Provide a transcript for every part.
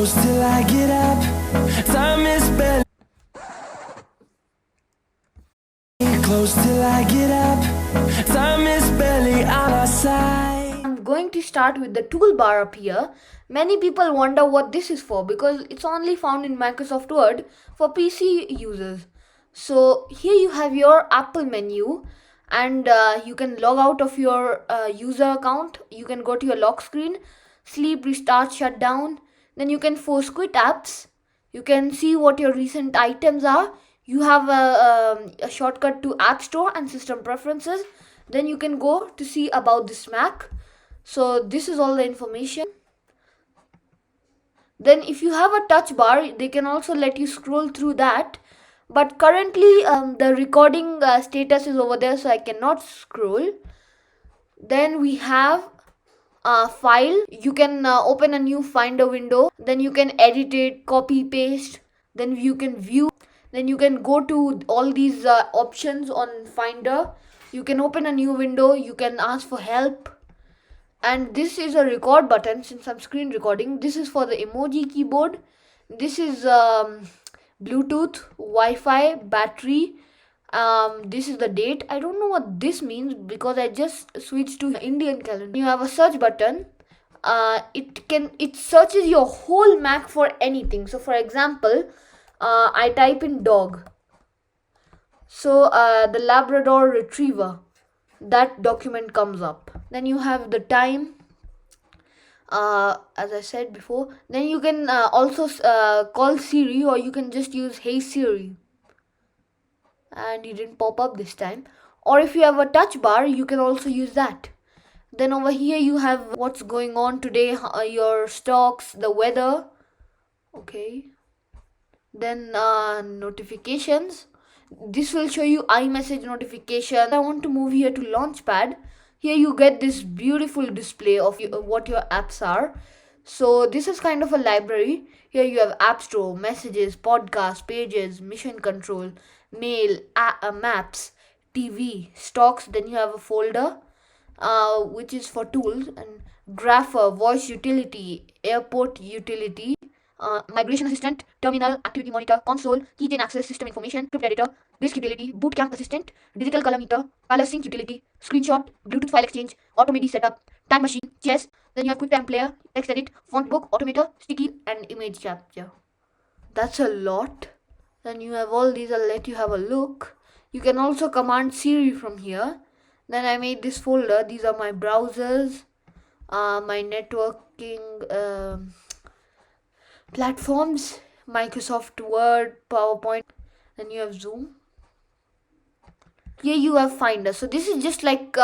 close till I get up. Time is barely close till I get up. Time is barely on our side. I'm going to start with the toolbar up here. Many people wonder what this is for because it's only found in Microsoft Word for PC users. So here you have your Apple menu, and you can log out of your user account. You can go to your lock screen, sleep, restart, shut down. Then you can force quit apps. You can see what your recent items are. You have a shortcut to App Store and system preferences. Then you can go to see about this Mac. So this is all the information. Then if you have a touch bar, they can also let you scroll through that. But currently the recording status is over there, so I cannot scroll. Then we have a file. You can open a new Finder window. Then you can edit it, copy, paste. Then you can view. Then you can go to all these options on Finder. You can open a new window. You can ask for help. And this is a record button. Since I'm screen recording, this is for the emoji keyboard. This is Bluetooth, Wi-Fi, battery. This is the date. I don't know what this means because I just switched to Indian calendar. You have a search button. It searches your whole Mac for anything. So for example, I type in dog. So the Labrador Retriever, that document comes up. Then you have the time, as I said before. Then you can also call Siri, or you can just use Hey Siri, and it didn't pop up this time. Or if you have a touch bar, you can also use that. Then over here you have what's going on today, your stocks, the weather. Okay. Then notifications. This will show you iMessage notification. I want to move here to Launchpad. Here you get this beautiful display of what your apps are. So this is kind of a library. Here you have App Store, Messages, Podcasts, Pages, Mission Control, Mail, Maps, TV, Stocks. Then you have a folder which is for tools, and Grapher, Voice Utility, Airport Utility, Migration Assistant, Terminal, Activity Monitor, Console, Keychain Access, System Information, Script Editor, Disk Utility, Bootcamp Assistant, Digital Color Meter, Color Sync Utility, Screenshot, Bluetooth File Exchange, AutoMidi Setup, Time Machine, Chess. Then you have QuickTime Player, Text Edit, Font Book, Automator, Sticky, and Image Capture. That's a lot. Then you have all these. I'll let you have a look. You can also command Siri from here. Then I made this folder. These are my browsers, my networking platforms, Microsoft Word, PowerPoint. Then you have Zoom. Here you have Finder. So this is just like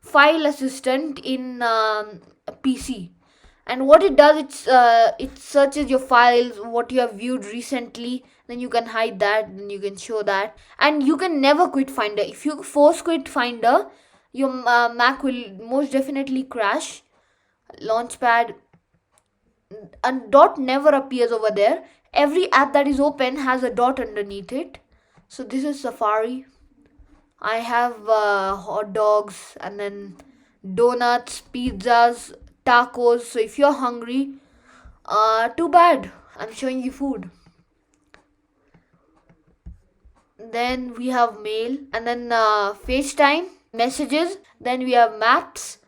file assistant in PC. And what it does, it searches your files, what you have viewed recently. Then you can hide that. Then you can show that. And you can never quit Finder. If you force quit Finder, your Mac will most definitely crash. Launchpad. A dot never appears over there. Every app that is open has a dot underneath it. So this is Safari. I have hot dogs, and then donuts, pizzas, tacos. So if you're hungry, too bad, I'm showing you food. Then we have mail, and then FaceTime, messages. Then we have maps.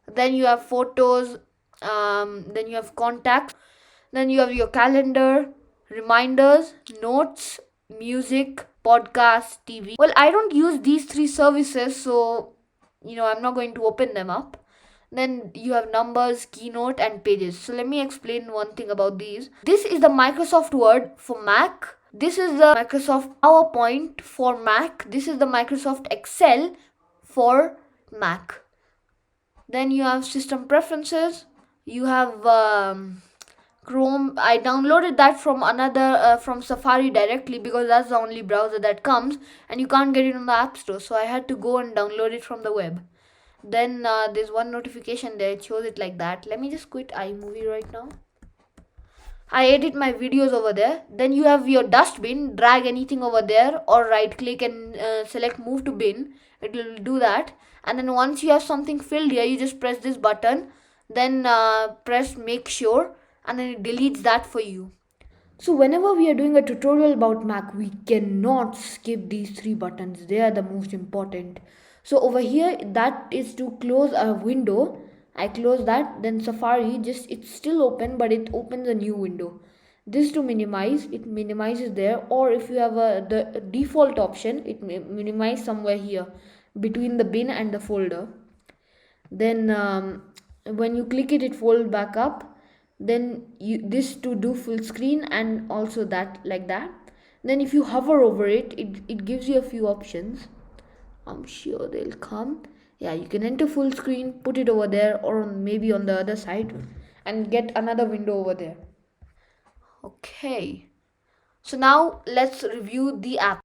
Then you have photos. Then you have contacts. Then you have your calendar, reminders, notes, music, podcast, TV. Well, I don't use these three services, so I'm not going to open them up. Then you have numbers, keynote, and pages. So let me explain one thing about these. This is the Microsoft Word for Mac. This is the Microsoft PowerPoint for Mac. This is the Microsoft Excel for Mac. Then you have system preferences. You have Chrome. I downloaded that from from Safari directly because that's the only browser that comes, and you can't get it on the App Store. So I had to go and download it from the web. Then there's one notification there. It shows it like that. Let me just quit iMovie right now. I edit my videos over there. Then you have your dustbin. Drag anything over there, or right click and select move to bin. It will do that. And then once you have something filled here, you just press this button. Then press make sure. and then it deletes that for you. So whenever we are doing a tutorial about Mac, we cannot skip these three buttons. They are the most important. So over here, that is to close a window. I close that, then Safari, just it's still open, but it opens a new window. This to minimize, it minimizes there, or if you have the default option, it minimize somewhere here between the bin and the folder. Then when you click it, it folds back up. Then this to do full screen, and also that like that. Then if you hover over it, it gives you a few options. I'm sure they'll come. Yeah, you can enter full screen, put it over there, or maybe on the other side, and get another window over there. Okay, so now let's review the app.